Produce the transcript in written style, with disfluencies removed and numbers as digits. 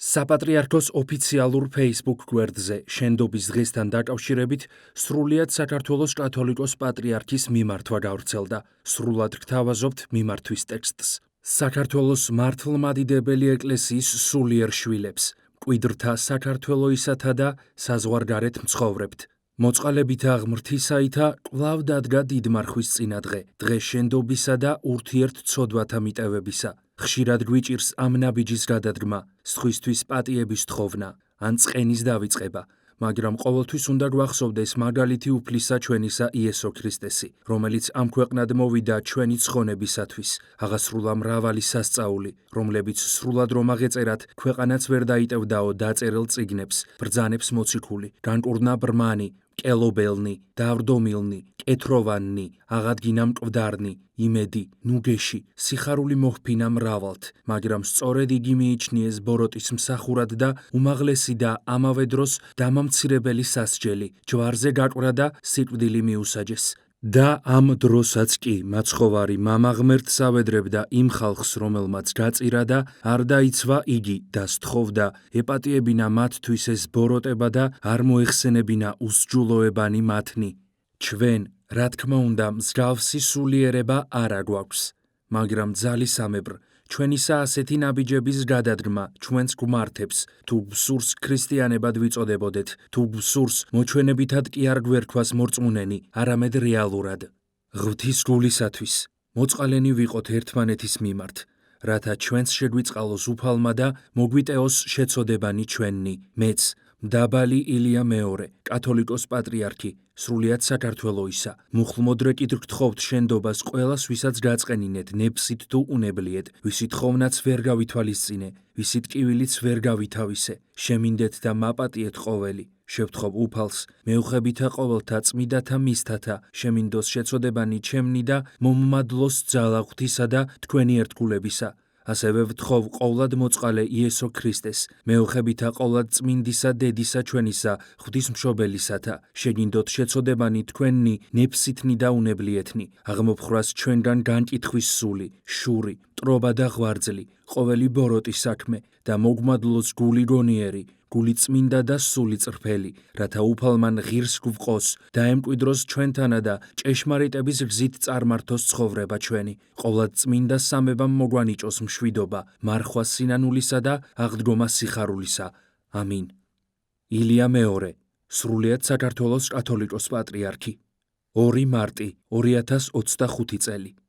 საპატრიარქოს ოფიციალურ Facebook გვერდზე შენდობის დღესთან დაკავშირებით სრულიად საქართველოს კათოლიკოს პატრიარქის მიმართვა გავრცელდა. სრულად გთავაზობთ მიმართვის ტექსტს. საქართველოს მართლმადიდებელი ეკლესიის სულიერ შვილებს, მკვიდრთა საქართველოისათა და საზღვარგარეთ მცხოვრებთ. მოწყალებითა ღმრთისაითა კვლავ დადგა დიდმარხვის წინადღე, დღე შენდობისა და ურთიერთცოდვათა მიტევებისა. ხშირად გვიჭირს ამ ნაბიჯის გადადგმა, სხვისთვის პატიების თხოვნა, ან წყენის დავიწყება, მაგრამ ყოველთვის უნდა გვახსოვდეს მაგალითი უფლისა ჩვენისა იესო ქრისტესი, რომელიც ამ ქვეყნად მოვიდა ჩვენი ცხონებისათვის, აღასრულა მრავალი სასწაული, რომლებიც სრულად რომ აღეწერათ, ქვეყანაც ვერ დაიტევდაო დაწერილ წიგნებს, ბრძანებს მოციქული, განკურნა ბრმანი, კელობელნი, დავრდომილნი, კეთროვანნი, აღადგინა მკვდარნი, იმედი, ნუგეში, სიხარული მოჰფინა მრავალთ, მაგრამ სწორედ იგი მიიჩნიეს ბოროტის მსახურად და უმაღლესი და ამავე დროს დამამცირებელი სასჯელი, ჯვარზე გაყვრა და სიკვდილი მიუსაჯეს. და ამ დროსაც კი მაცხოვარი მამა ღმერთს ავედრებდა იმ ხალხს, რომელმაც გაწირა და არ დაიცვა იგი და სთხოვდა ეპატიებინა მათთვის ეს ბოროტება და არ მოეხსენებინა უსჯულოებანი მათნი. ჩვენ, რა თქმა უნდა, მსგავსი სულიერება არ აგვაქვს, მაგრამ ძალისამებრ ჩვენისა ასეთი ნაბიჯების გადადგმა ჩვენს გვმართებს, თუ გვსურს ქრისტიანებად ვიწოდებოდეთ, თუ გვსურს მოჩვენებითად კი არ გვერქვას მორწმუნენი, არამედ რეალურად. ღვთის გულისათვის მოწყალენი ვიყოთ ერთმანეთის მიმართ, რათა ჩვენს შეგვიწყალოს უფალმა და მოგვიტეოს შეცოდებანი ჩვენნი, მეც, მდაბალი ილია მეორე, კათოლიკოს პატრიარქი, სრულიად საქართველოისა, მუხლმოდრეკით გთხოვთ შენდობას ყველას, ვისაც გაწყენინეთ ნებსით თუ უნებლიეთ, ვისით ხოვნაც ვერ გავითვალისწინე, ვისით კივილიც ვერ გავითავისე, შემინდეთ და მაპატიეთ ყოველი, შევთხოვ უფალს, მეუხებითა ყოველთა წმიდათა მისთათა, შემინდოს შეცოდებანი ჩემნი და მომმადლოს ძალა ღვთისა და თქვენი ერთგულებისა. ასევე ვთხოვ ყოვლად მოწყალე იესო ქრისტეს, მეუხებითა ყოვლად წმინდისა დედისა ჩვენისა, ღვთისმშობელისათა, შეგინდოთ შეცოდებანი თქვენნი ნებსითნი და უნებლიეთნი, აღმოფხრას ჩვენგან განკითხვის სული, შური, მტრობა და ღვარძლი, ყოველი ბოროტი საქმე და მოგმადლოს გული გონიერი, გული წმინდა და სული წრფელი, რათა უფალმან ღირს გვყოს, დაემკვიდროს ჩვენთანა და ჭეშმარიტების გზით წარმართოს ცხოვრება ჩვენი, ყოვლად წმინდა სამებამ მოგვანიჭოს მშვიდობა, მარხვა სინანულისა და აღდგომა სიხარულისა. ამინ. ილია მეორე, სრულიად საქართველოს კათოლიკოს პატრიარქი. 2 მარტი 2025 წელი.